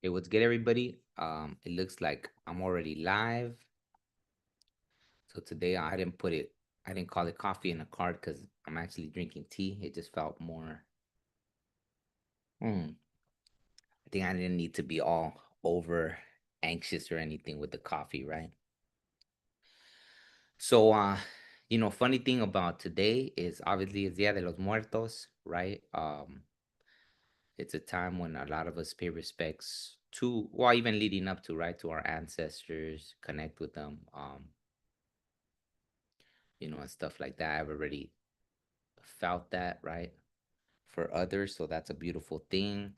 Hey, what's good, everybody? It looks like I'm already live. So today I didn't call it coffee in a card because I'm actually drinking tea. It just felt more. I think I didn't need to be all over anxious or anything with the coffee, right? So, funny thing about today is obviously it's Dia de los Muertos, right? It's a time when a lot of us pay respects to, well, even leading up to, right, to our ancestors, connect with them. And stuff like that. I've already felt that, right? For others, so that's a beautiful thing.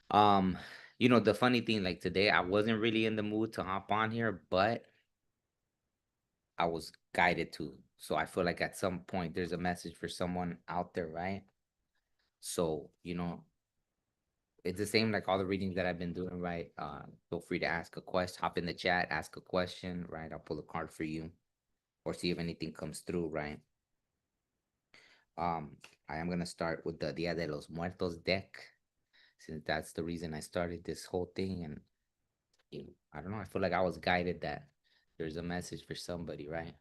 Um, the funny thing, like today, I wasn't really in the mood to hop on here, but I was guided to. So I feel like at some point there's a message for someone out there, right? So, it's the same like all the readings that I've been doing, right? Feel free to ask a question, hop in the chat, ask a question, right? I'll pull a card for you or see if anything comes through, right? Um, I am gonna start with the Dia de los Muertos deck, since that's the reason I started this whole thing. And I don't know, I feel like I was guided that there's a message for somebody, right?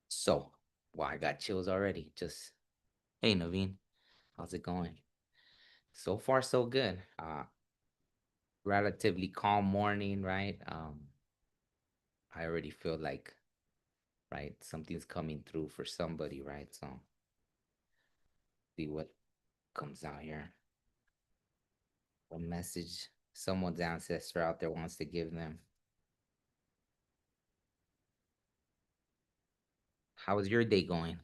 So, wow, I got chills already. Just hey, Naveen, how's it going? So far, so good. Relatively calm morning, right? I already feel like right something's coming through for somebody, right? So see what comes out here. What message someone's ancestor out there wants to give them. How is your day going?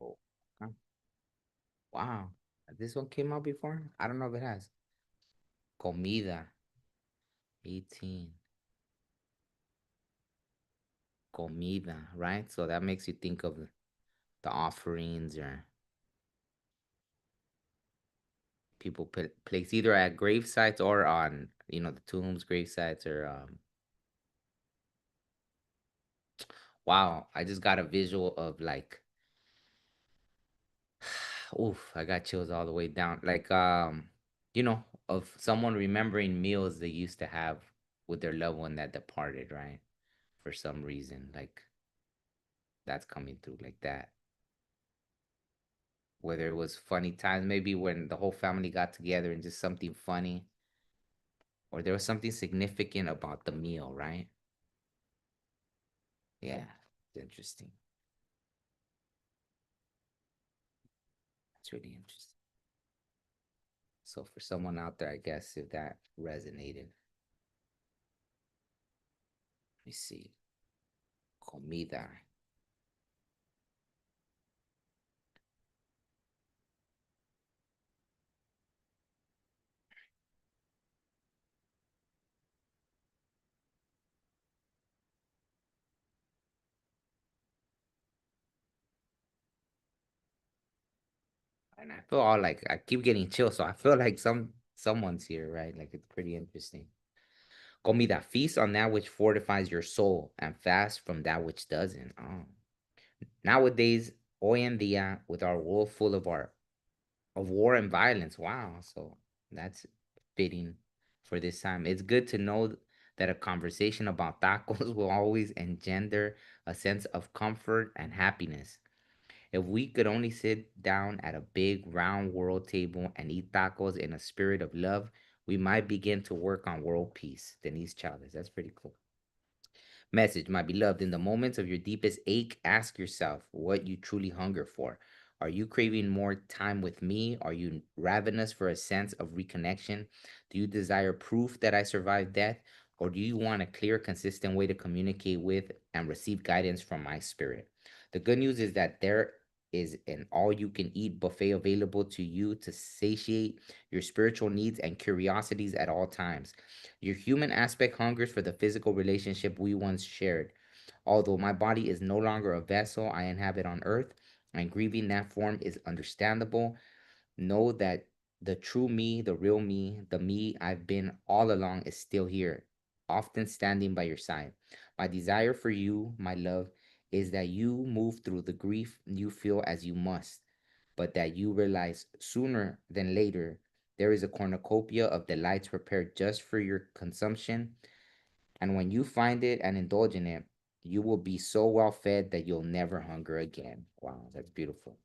Oh, huh. Wow. This one came out before? I don't know if it has. Comida, 18. Comida, right? So that makes you think of the offerings or people place either at grave sites or on, the tombs, grave sites or wow, I just got a visual of like oof, I got chills all the way down. Like of someone remembering meals they used to have with their loved one that departed, right? For some reason, like that's coming through like that. Whether it was funny times, maybe when the whole family got together and just something funny, or there was something significant about the meal, right? Yeah, it's interesting. That's really interesting. So for someone out there, I guess if that resonated, let me see. Comida. And I feel all like I keep getting chills, so I feel like someone's here, right? Like it's pretty interesting. Comida, feast on that which fortifies your soul and fast from that which doesn't. Oh. Nowadays, hoy en día, with our world full of war and violence. Wow. So that's fitting for this time. It's good to know that a conversation about tacos will always engender a sense of comfort and happiness. If we could only sit down at a big round world table and eat tacos in a spirit of love, we might begin to work on world peace. Denise Chavez. That's pretty cool. Message, my beloved, in the moments of your deepest ache, ask yourself what you truly hunger for. Are you craving more time with me? Are you ravenous for a sense of reconnection? Do you desire proof that I survived death? Or do you want a clear, consistent way to communicate with and receive guidance from my spirit? The good news is that there is an all you can eat buffet available to you to satiate your spiritual needs and curiosities at all times. Your human aspect hungers for the physical relationship we once shared. Although my body is no longer a vessel I inhabit on earth, and grieving that form is understandable, know that the true me, the real me, the me I've been all along is still here, often standing by your side. My desire for you, my love, is that you move through the grief you feel as you must, but that you realize sooner than later there is a cornucopia of delights prepared just for your consumption. And when you find it and indulge in it, you will be so well fed that you'll never hunger again. Wow, that's beautiful.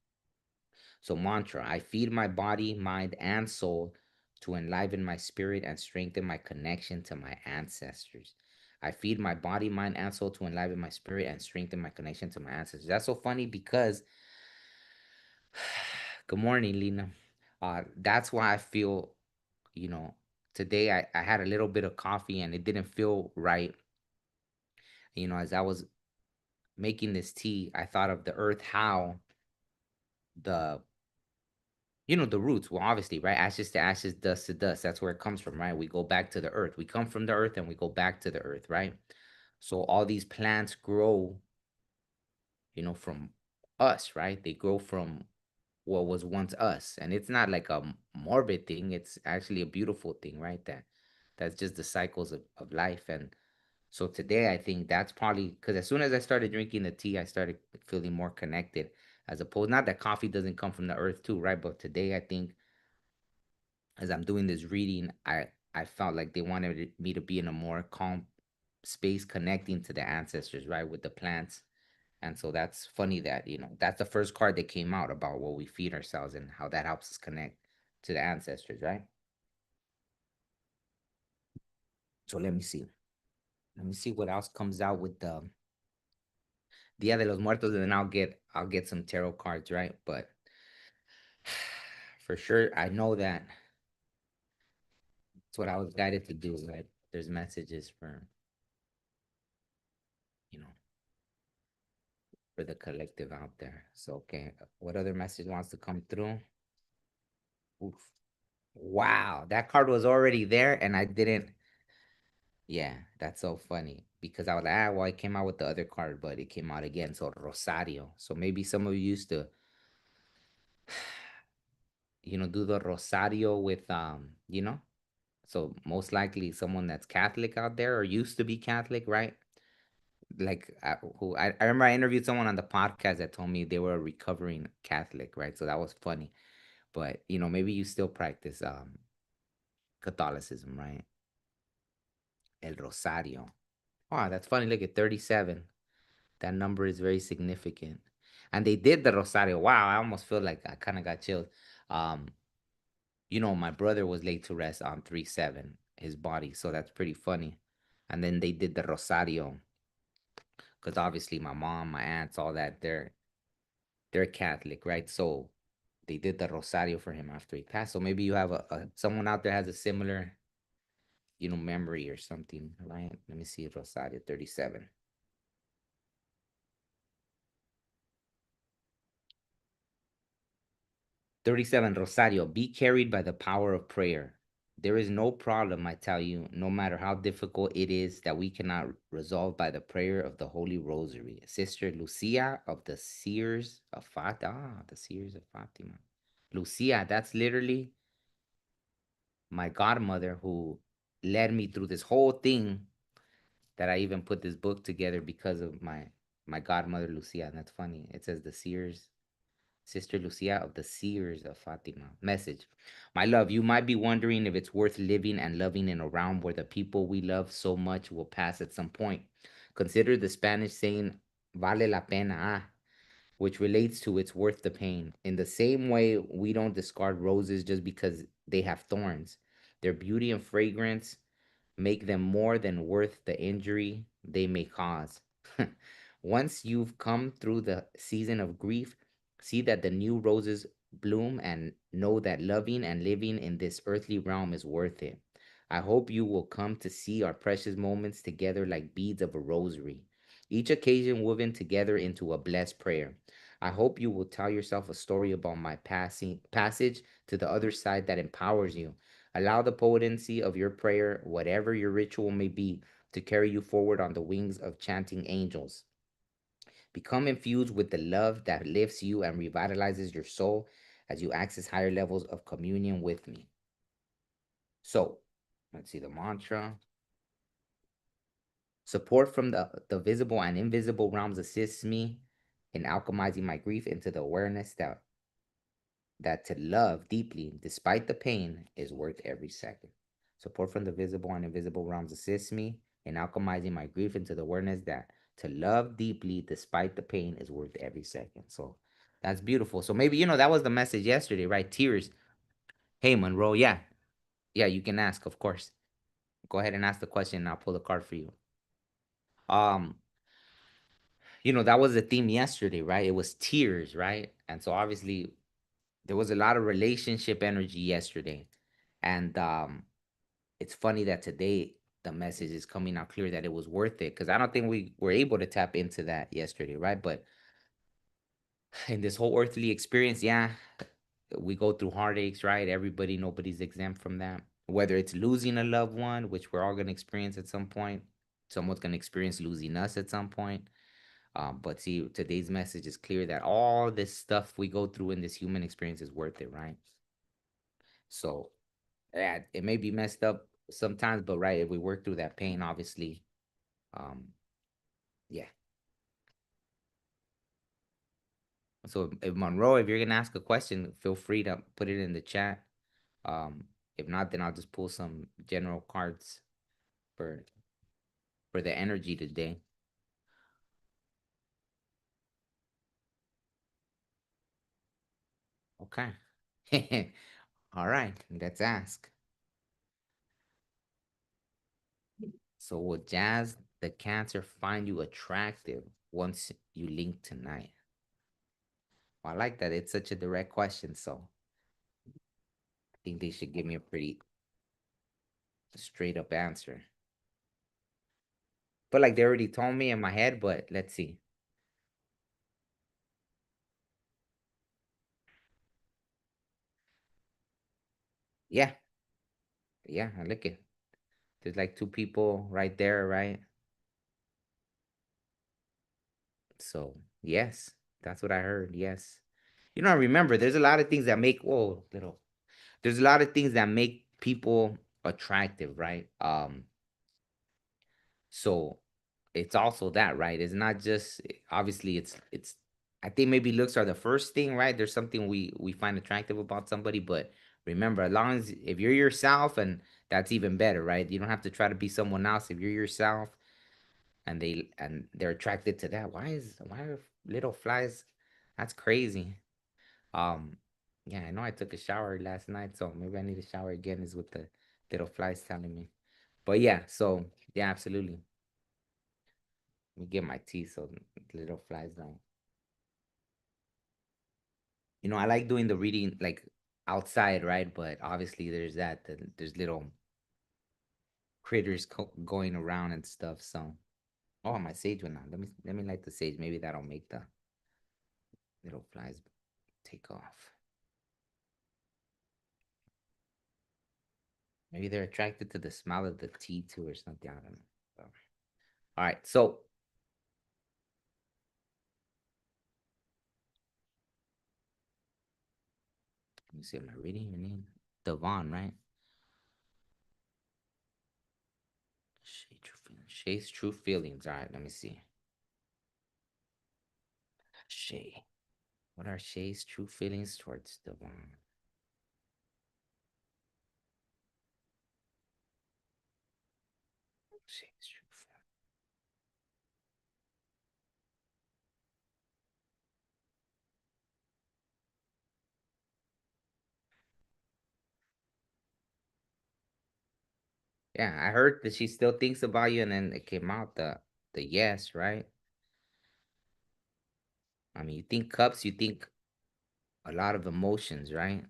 So, mantra: I feed my body, mind, and soul to enliven my spirit and strengthen my connection to my ancestors. I feed my body, mind, and soul to enliven my spirit and strengthen my connection to my ancestors. That's so funny because, good morning, Lena. That's why I feel, you know, today I had a little bit of coffee and it didn't feel right. As I was making this tea, I thought of the earth, how the the roots. Well, obviously, right? Ashes to ashes, dust to dust. That's where it comes from, right? We go back to the earth. We come from the earth and we go back to the earth, right? So all these plants grow, from us, right? They grow from what was once us. And it's not like a morbid thing. It's actually a beautiful thing, right? That's just the cycles of life. And so today I think that's probably because as soon as I started drinking the tea, I started feeling more connected, as opposed, not that coffee doesn't come from the earth too, right? But today I think as I'm doing this reading, I felt like they wanted me to be in a more calm space, connecting to the ancestors, right, with the plants. And so that's funny that, that's the first card that came out about what we feed ourselves and how that helps us connect to the ancestors, right? So let me see. Let me see what else comes out with the Dia de los Muertos, and then I'll get some tarot cards, right? But for sure, I know that it's what I was guided to do, right? There's messages you know, for the collective out there. So, okay, what other message wants to come through? Oof. Wow, that card was already there, and I didn't. Yeah, that's so funny because I was like, well, it came out with the other card, but it came out again. So Rosario. So maybe some of you used to, do the Rosario with So most likely someone that's Catholic out there or used to be Catholic, right? Like who I remember I interviewed someone on the podcast that told me they were a recovering Catholic, right? So that was funny. But maybe you still practice Catholicism, right? El Rosario. Wow, that's funny. Look at 37. That number is very significant. And they did the Rosario. Wow, I almost feel like I kind of got chilled. Um, my brother was laid to rest on 3/7, his body. So that's pretty funny. And then they did the Rosario because obviously my mom, my aunts, all that, they're Catholic, right? So they did the Rosario for him after he passed. So maybe you have someone out there has a similar, memory or something, right? Let me see, Rosario 37. 37, Rosario, be carried by the power of prayer. There is no problem, I tell you, no matter how difficult it is, that we cannot resolve by the prayer of the Holy Rosary. Sister Lucia of the Seers of Fatima. Ah, the Seers of Fatima. Lucia, that's literally my godmother who led me through this whole thing, that I even put this book together because of my godmother Lucia. And that's funny. It says the Seers, Sister Lucia of the Seers of Fatima. Message: my love, you might be wondering if it's worth living and loving in a realm where the people we love so much will pass at some point. Consider the Spanish saying, vale la pena, which relates to it's worth the pain. In the same way, we don't discard roses just because they have thorns. Their beauty and fragrance make them more than worth the injury they may cause. Once you've come through the season of grief, see that the new roses bloom and know that loving and living in this earthly realm is worth it. I hope you will come to see our precious moments together like beads of a rosary, each occasion woven together into a blessed prayer. I hope you will tell yourself a story about my passage to the other side that empowers you. Allow the potency of your prayer, whatever your ritual may be, to carry you forward on the wings of chanting angels. Become infused with the love that lifts you and revitalizes your soul as you access higher levels of communion with me. So, let's see the mantra. Support from the visible and invisible realms assists me in alchemizing my grief into the awareness that to love deeply, despite the pain, is worth every second. Support from the visible and invisible realms assists me in alchemizing my grief into the awareness that to love deeply, despite the pain, is worth every second. So that's beautiful. So maybe, that was the message yesterday, right? Tears. Hey, Monroe. Yeah. Yeah, you can ask, of course. Go ahead and ask the question and I'll pull the card for you. Um, that was the theme yesterday, right? It was tears, right? And so obviously there was a lot of relationship energy yesterday. And it's funny that today the message is coming out clear that it was worth it because I don't think we were able to tap into that yesterday, right? But in this whole earthly experience, yeah, we go through heartaches, right? Nobody's exempt from that. Whether it's losing a loved one, which we're all going to experience at some point, someone's going to experience losing us at some point. But see, today's message is clear that all this stuff we go through in this human experience is worth it, right? So, yeah, it may be messed up sometimes, but right, if we work through that pain, obviously, um, yeah. So, if Monroe, if you're gonna ask a question, feel free to put it in the chat. Um, if not, then I'll just pull some general cards for the energy today. Okay. All right, let's ask. So, will Jazz the Cancer find you attractive once you link tonight? Well, I like that. It's such a direct question, so I think they should give me a pretty straight up answer. But like they already told me in my head, but let's see. Yeah, yeah, I look it. There's like two people right there, right? So yes, that's what I heard. Yes. I remember there's a lot of things that make there's a lot of things that make people attractive, right? So it's also that, right? It's not just obviously it's I think maybe looks are the first thing, right? There's something we find attractive about somebody, but remember, as long as if you're yourself, and that's even better, right? You don't have to try to be someone else. If you're yourself and they're attracted to that, why are little flies? That's crazy. Um, yeah, I know I took a shower last night, so maybe I need to shower again, is what the little flies telling me. But yeah, so yeah, absolutely. Let me get my teeth so the little flies don't. I like doing the reading like outside, right? But obviously there's little critters going around and stuff. So, oh, my sage went out. Let me light the sage. Maybe that'll make the little flies take off. Maybe they're attracted to the smell of the tea too, or something. I don't know. So, all right, so let me see. Am I reading your name? Devon, right? Shay true feelings. Shay's true feelings. All right, let me see. Shay. What are Shay's true feelings towards Devon? Shay's true feelings. Yeah, I heard that she still thinks about you, and then it came out the yes, right? I mean, you think cups, you think a lot of emotions, right?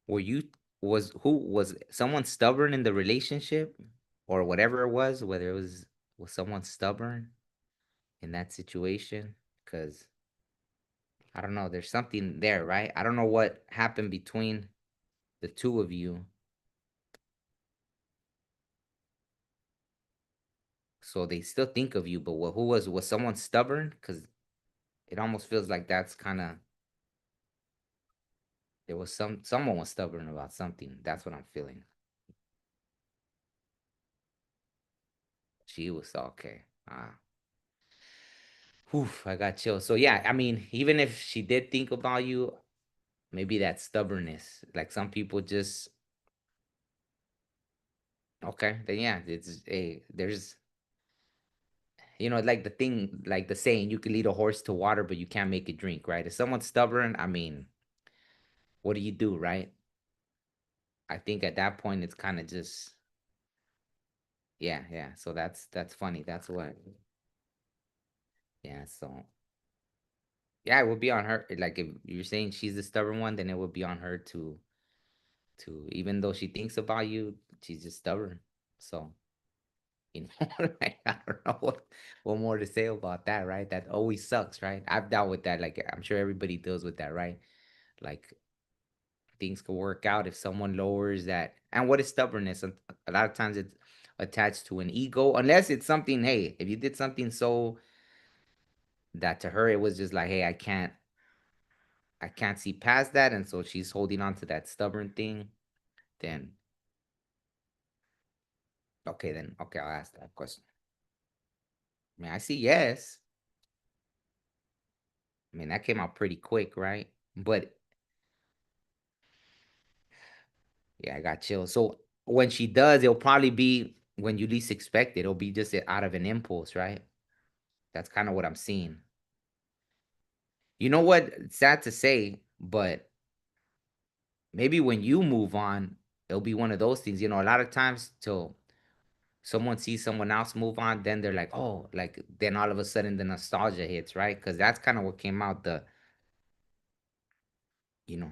Were you was who was someone stubborn in the relationship, or whatever it was, whether it was someone stubborn in that situation? Because I don't know, there's something there, right? I don't know what happened between the two of you. So they still think of you, but who was someone stubborn? Because It almost feels like that's kind of there was someone was stubborn about something. That's what I'm feeling. She was okay. Whew, I got chills. So yeah, I mean, even if she did think about you, maybe that stubbornness. Like some people just okay, then yeah, it's a there's like the thing, like the saying, you can lead a horse to water, but you can't make it drink, right? If someone's stubborn, I mean, what do you do, right? I think at that point it's kind of just yeah, yeah. So that's funny. That's what yeah, so yeah, it would be on her. Like if you're saying she's the stubborn one, then it would be on her to even though she thinks about you, she's just stubborn. So like I don't know what more to say about that, right? That always sucks, right? I've dealt with that. Like I'm sure everybody deals with that, right? Like things could work out if someone lowers that. And what is stubbornness? A lot of times it's attached to an ego, unless it's something. Hey, if you did something so that to her it was just like, hey, I can't see past that, and so she's holding on to that stubborn thing. Then okay, then okay, I'll ask that question. I mean, I see yes. I mean, that came out pretty quick, right? But yeah, I got chills. So when she does, it'll probably be when you least expect it. It'll be just out of an impulse, right? That's kind of what I'm seeing. You know what? It's sad to say, but maybe when you move on, it'll be one of those things. A lot of times till someone sees someone else move on, then they're like, oh, like then all of a sudden the nostalgia hits, right? Because that's kind of what came out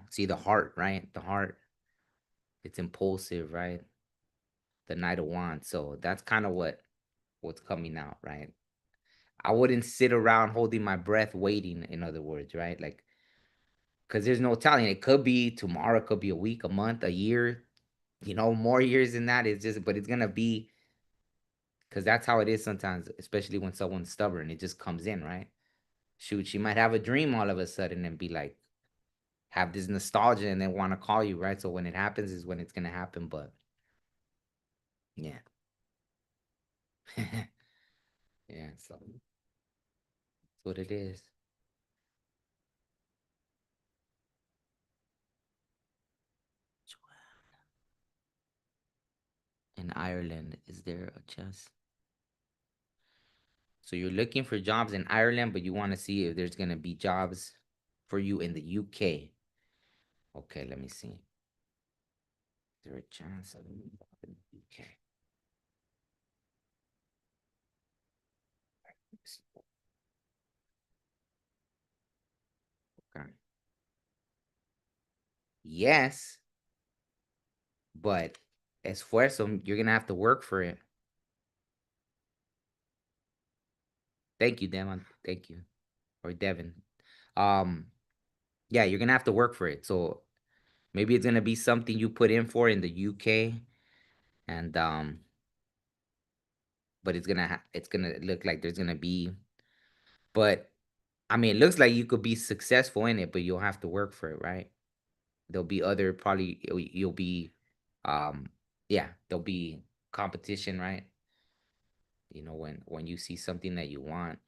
see the heart, right? The heart, it's impulsive, right? The Knight of Wands. So that's kind of what's coming out, right? I wouldn't sit around holding my breath waiting, in other words, right? Like, because there's no telling. It could be tomorrow, it could be a week, a month, a year, more years than that. It's just, but it's going to be, because that's how it is sometimes, especially when someone's stubborn. It just comes in, right? Shoot, she might have a dream all of a sudden and be like, have this nostalgia and then want to call you, right? So when it happens is when it's going to happen. But yeah. Yeah. So that's what it is. In Ireland, is there a chance? So you're looking for jobs in Ireland, but you want to see if there's gonna be jobs for you in the UK. Okay, let me see. Is there a chance of in the UK? Okay. Yes, but esfuerzo, you're gonna have to work for it. Thank you, Devon. Thank you. Or Devin. Um, yeah, you're gonna have to work for it. So maybe it's gonna be something you put in for in the UK, and but it's gonna look like there's gonna be, but I mean, it looks like you could be successful in it, but you'll have to work for it, right? There'll be other probably you'll be, um, yeah, there'll be competition, right? When you see something that you want,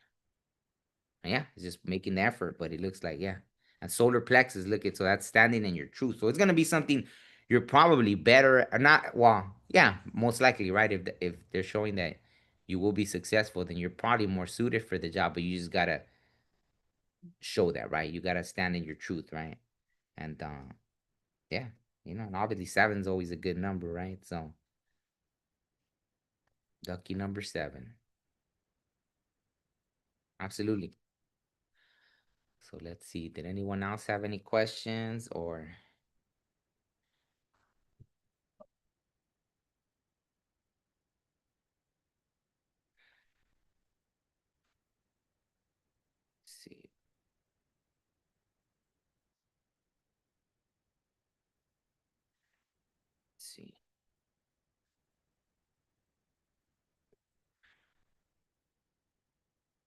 and yeah, it's just making the effort. But it looks like yeah, and solar plex is looking so that's standing in your truth. So it's gonna be something you're probably better or not. Well, yeah, most likely, right? If they're showing that you will be successful, then you're probably more suited for the job. But you just gotta show that, right? You gotta stand in your truth, right? And yeah, and obviously seven's always a good number, right? So lucky number seven. Absolutely. So let's see. Did anyone else have any questions or see? See.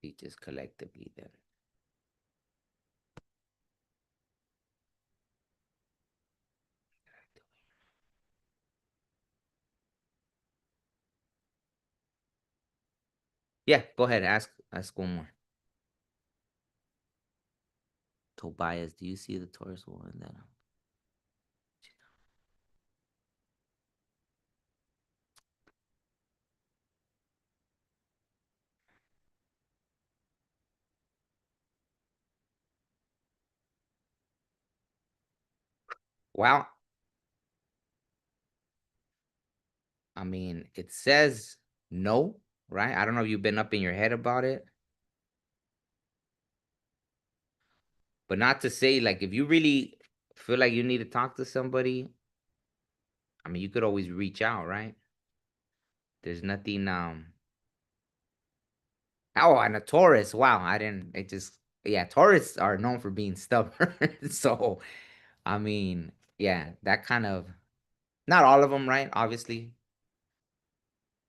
See just collectively then. Yeah, go ahead. Ask one more. Tobias, do you see the Taurus one that? Well, I mean, it says no, right? I don't know if you've been up in your head about it, but not to say like if you really feel like you need to talk to somebody, I mean, you could always reach out, right? There's nothing. Oh, and a Taurus. Wow, I didn't. It just yeah, Taurus are known for being stubborn. So, I mean, yeah, that kind of not all of them, right? Obviously,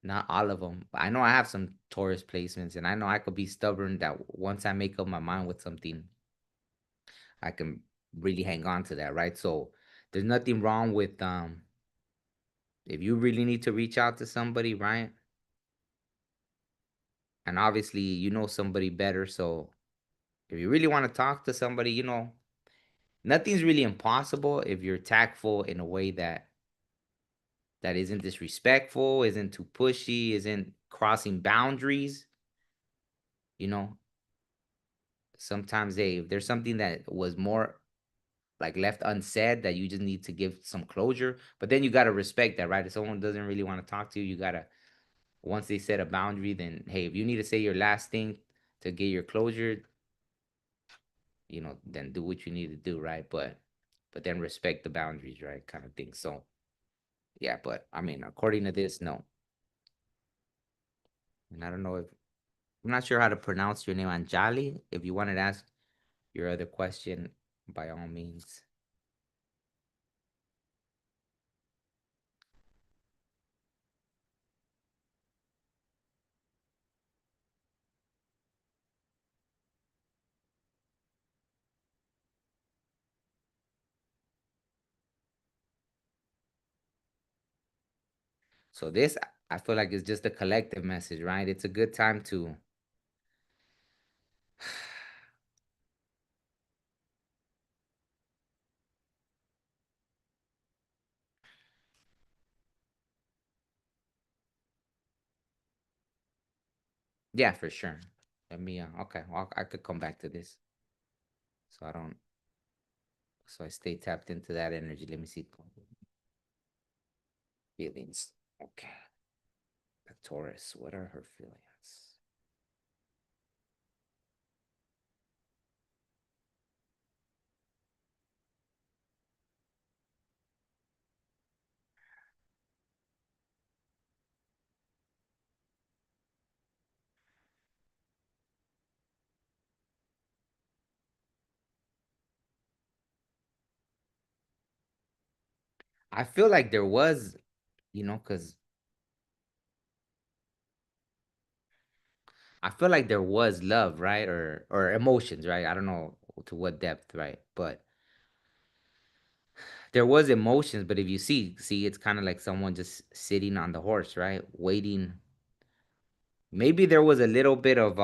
not all of them. I know I have some Taurus placements, and I know I could be stubborn. That once I make up my mind with something, I can really hang on to that, right? So, there's nothing wrong with if you really need to reach out to somebody, right? And obviously, you know somebody better, so if you really want to talk to somebody, nothing's really impossible if you're tactful in a way that isn't disrespectful, isn't too pushy, isn't crossing boundaries. You know, sometimes if there's something that was more like left unsaid that you just need to give some closure, but then you gotta respect that, right? If someone doesn't really want to talk to you, you gotta once they set a boundary, then hey, if you need to say your last thing to get your closure, then do what you need to do, right? But then respect the boundaries, right? Kind of thing. So yeah, but I mean, according to this, no. And I don't know if I'm not sure how to pronounce your name, Anjali. If you wanted to ask your other question, by all means. So this, I feel like it's just a collective message, right? It's a good time to, yeah, for sure. Let me, okay, well, I could come back to this, so I don't, so I stay tapped into that energy. Let me see. Feelings. Okay, the Taurus. What are her feelings? I feel like there was, because I feel like there was love, right? Or emotions, right? I don't know to what depth, right? But there was emotions, but if you see, it's kind of like someone just sitting on the horse, right? Waiting. Maybe there was a little bit of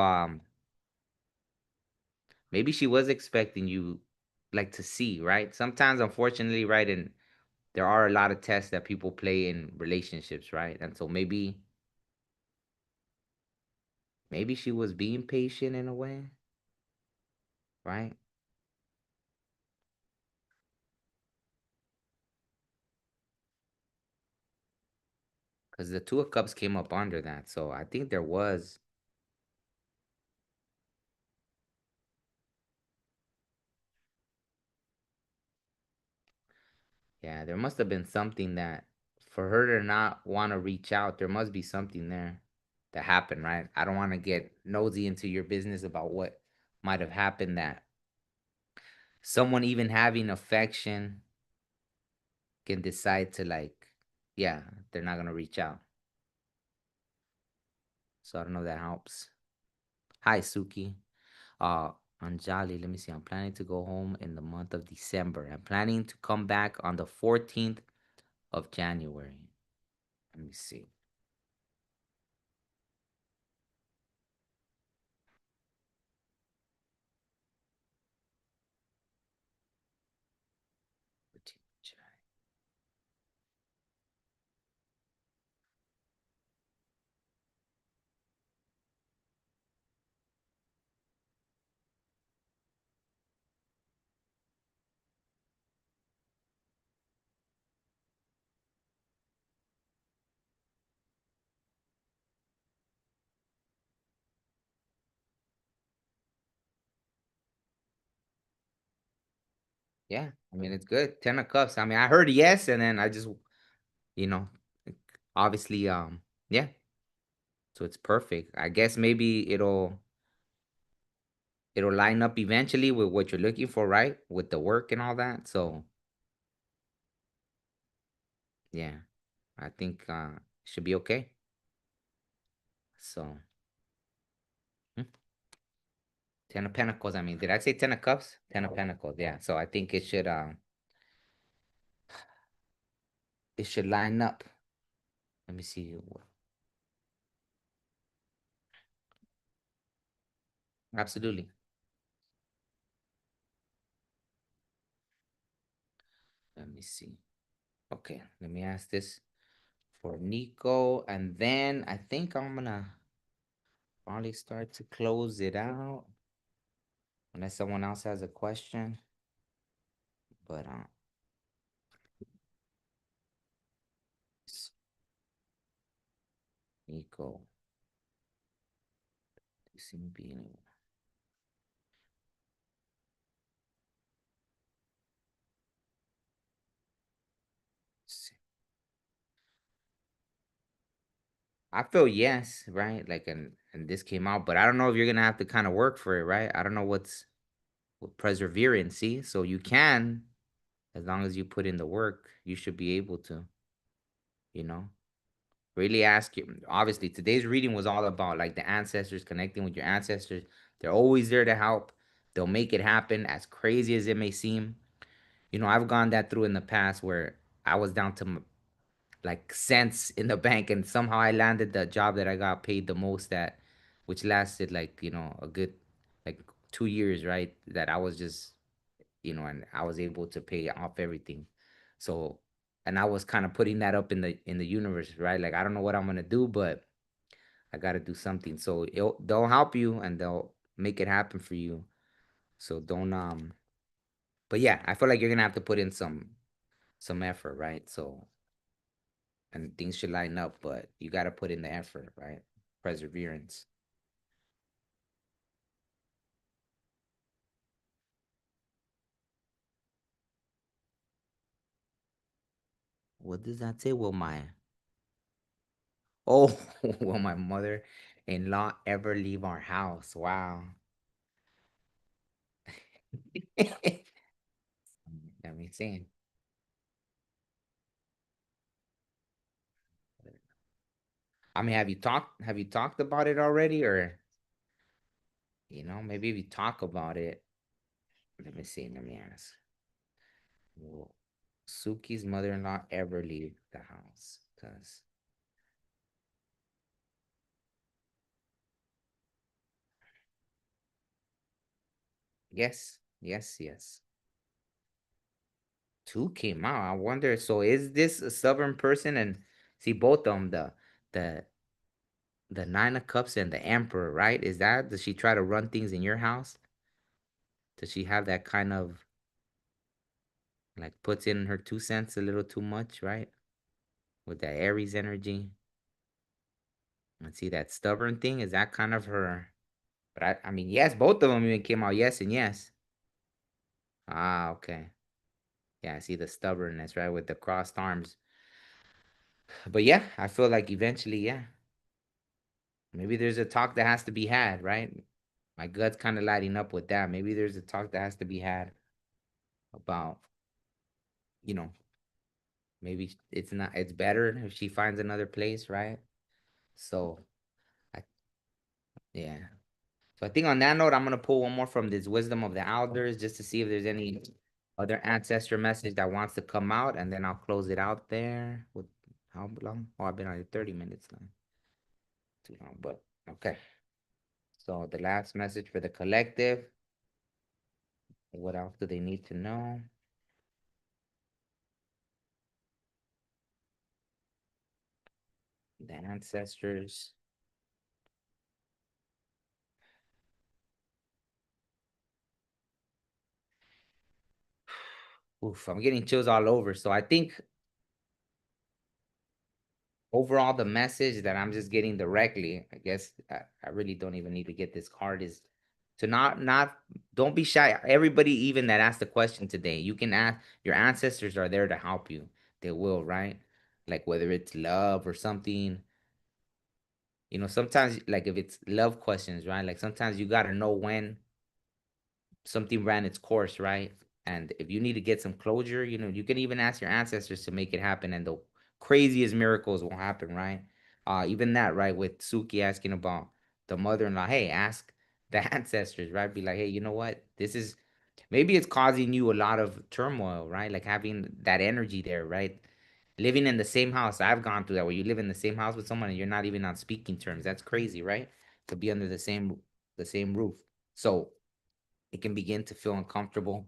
maybe she was expecting you like to see, right? Sometimes unfortunately, right, and there are a lot of tests that people play in relationships, right? And so maybe she was being patient in a way, right? Because the two of cups came up under that. So I think there was, yeah, there must have been something that for her to not want to reach out, there must be something there that happened, right? I don't want to get nosy into your business about what might have happened that someone even having affection can decide to like, yeah, they're not gonna reach out. So I don't know if that helps. Hi, Suki. Uh, Anjali, let me see. I'm planning to go home in the month of December. I'm planning to come back on the 14th of January. Let me see. Yeah, I mean it's good. 10 of Cups. I mean, I heard yes, and then I just, you know, obviously, yeah. So it's perfect. I guess maybe it'll line up eventually with what you're looking for, right? With the work and all that. So yeah, I think should be okay. So hmm, 10 of Pentacles. I mean, did I say 10 of Cups? 10 of Pentacles. Yeah. So I think it should line up. Let me see. Absolutely. Let me see. Okay, let me ask this for Nico, and then I think I'm gonna probably start to close it out unless someone else has a question. But Nico, you seem to be anywhere. I feel yes, right? Like and this came out, but I don't know if you're gonna have to kind of work for it, right? I don't know what perseverance, see? So you can, as long as you put in the work, you should be able to, you know. Really ask you. Obviously, today's reading was all about like the ancestors, connecting with your ancestors. They're always there to help. They'll make it happen, as crazy as it may seem. I've gone that through in the past where I was down to like cents in the bank, and somehow I landed the job that I got paid the most at, which lasted like a good like 2 years, right? That I was just and I was able to pay off everything. So, and I was kind of putting that up in the universe, right? Like I don't know what I'm gonna do, but I gotta do something. So they'll help you and they'll make it happen for you. So don't but yeah, I feel like you're gonna have to put in some effort, right? So and things should line up, but you gotta put in the effort, right? Perseverance. What does that say? Oh, will my mother-in-law ever leave our house? Wow. Let me see. I mean, have you talked about it already, or maybe if you talk about it, let me see, let me ask. Will Suki's mother-in-law ever leave the house? Because yes, yes, yes. Two came out. I wonder, so is this a stubborn person? And see both of them, the the Nine of Cups and the Emperor, right? Does she try to run things in your house? Does she have that kind of like puts in her 2 cents a little too much, right? With that Aries energy. And see that stubborn thing, is that kind of her? But I mean, yes, both of them even came out yes and yes. Ah, okay. Yeah, I see the stubbornness, right, with the crossed arms. But yeah, I feel like eventually, yeah, maybe there's a talk that has to be had, right? My gut's kind of lighting up with that. Maybe there's a talk that has to be had about, you know, maybe it's better if she finds another place, right? So, I, yeah. So I think on that note, I'm gonna pull one more from this Wisdom of the Elders just to see if there's any other ancestor message that wants to come out, and then I'll close it out there with how long? Oh, I've been on it 30 minutes now. Too long, but okay. So the last message for the collective. What else do they need to know? The ancestors. Oof, I'm getting chills all over. So I think overall the message that I'm just getting directly, I guess I really don't even need to get this card, is To not don't be shy. Everybody even that asked the question today, you can ask, your ancestors are there to help you. They will, right? Like whether it's love or something, sometimes like if it's love questions, right? Like sometimes you gotta know when something ran its course, right? And if you need to get some closure, you can even ask your ancestors to make it happen, and the craziest miracles will happen, right? Even that, right? With Suki asking about the mother-in-law, hey, ask the ancestors, right? Be like, hey, you know what? This is maybe it's causing you a lot of turmoil, right? Like having that energy there, right? Living in the same house. I've gone through that where you live in the same house with someone and you're not even on speaking terms. That's crazy, right? To be under the same roof. So it can begin to feel uncomfortable.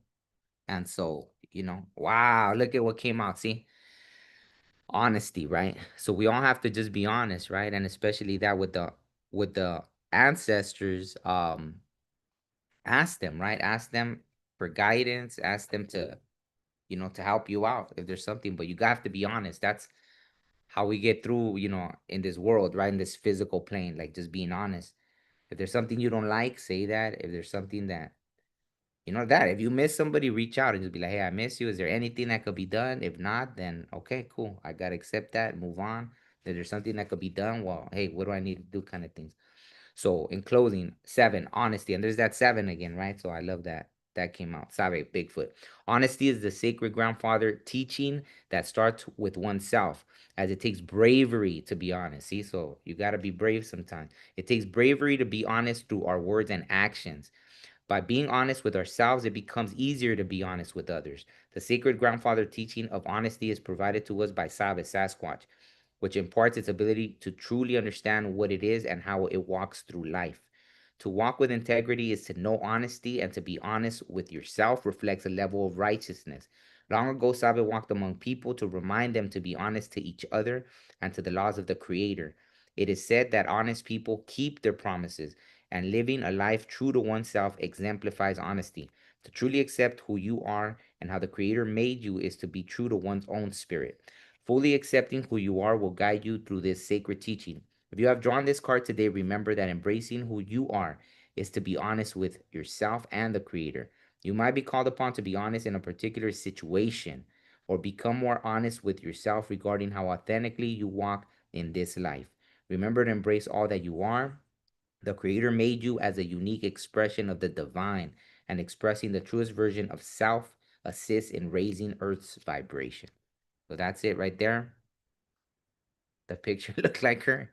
And so, wow, look at what came out. See, honesty, right? So we all have to just be honest, right? And especially that with the ancestors, ask them, right? Ask them for guidance, ask them to help you out if there's something, but you have to be honest. That's how we get through, in this world, right? In this physical plane, like just being honest. If there's something you don't like, say that. If there's something that that if you miss somebody, reach out and just be like, hey, I miss you. Is there anything that could be done? If not, then okay, cool. I gotta accept that, move on. If there's something that could be done, well, hey, what do I need to do? Kind of things. So in closing, seven, honesty. And there's that seven again, right? So I love that. That came out. Sabe, Bigfoot. Honesty is the sacred grandfather teaching that starts with oneself, as it takes bravery to be honest. See, so you got to be brave sometimes. It takes bravery to be honest through our words and actions. By being honest with ourselves, it becomes easier to be honest with others. The sacred grandfather teaching of honesty is provided to us by Sabe Sasquatch, which imparts its ability to truly understand what it is and how it walks through life. To walk with integrity is to know honesty, and to be honest with yourself reflects a level of righteousness. Long ago, Sabe walked among people to remind them to be honest to each other and to the laws of the Creator. It is said that honest people keep their promises, and living a life true to oneself exemplifies honesty. To truly accept who you are and how the Creator made you is to be true to one's own spirit. Fully accepting who you are will guide you through this sacred teaching. If you have drawn this card today, remember that embracing who you are is to be honest with yourself and the Creator. You might be called upon to be honest in a particular situation, or become more honest with yourself regarding how authentically you walk in this life. Remember to embrace all that you are. The Creator made you as a unique expression of the divine, and expressing the truest version of self assists in raising Earth's vibration. So that's it right there. The picture looked like her.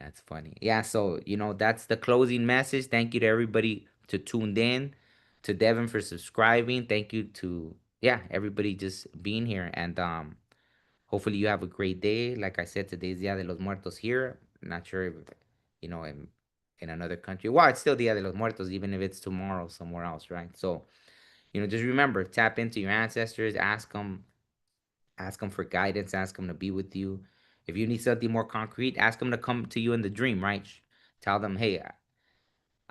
That's funny. Yeah, so that's the closing message. Thank you to everybody to tuned in, to Devin for subscribing. Thank you to everybody just being here, and hopefully you have a great day. Like I said, today's Dia de los Muertos here. Not sure if in another country. Well, it's still Dia de los Muertos, even if it's tomorrow somewhere else, right? So just remember, tap into your ancestors, ask them for guidance, ask them to be with you. If you need something more concrete, ask them to come to you in the dream, right? Tell them, hey,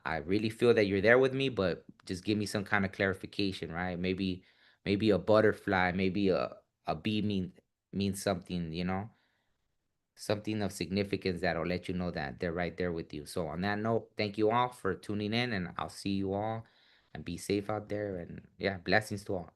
I really feel that you're there with me, but just give me some kind of clarification, right? Maybe a butterfly, maybe a bee means something, something of significance that'll let you know that they're right there with you. So on that note, thank you all for tuning in, and I'll see you all, and be safe out there, and blessings to all.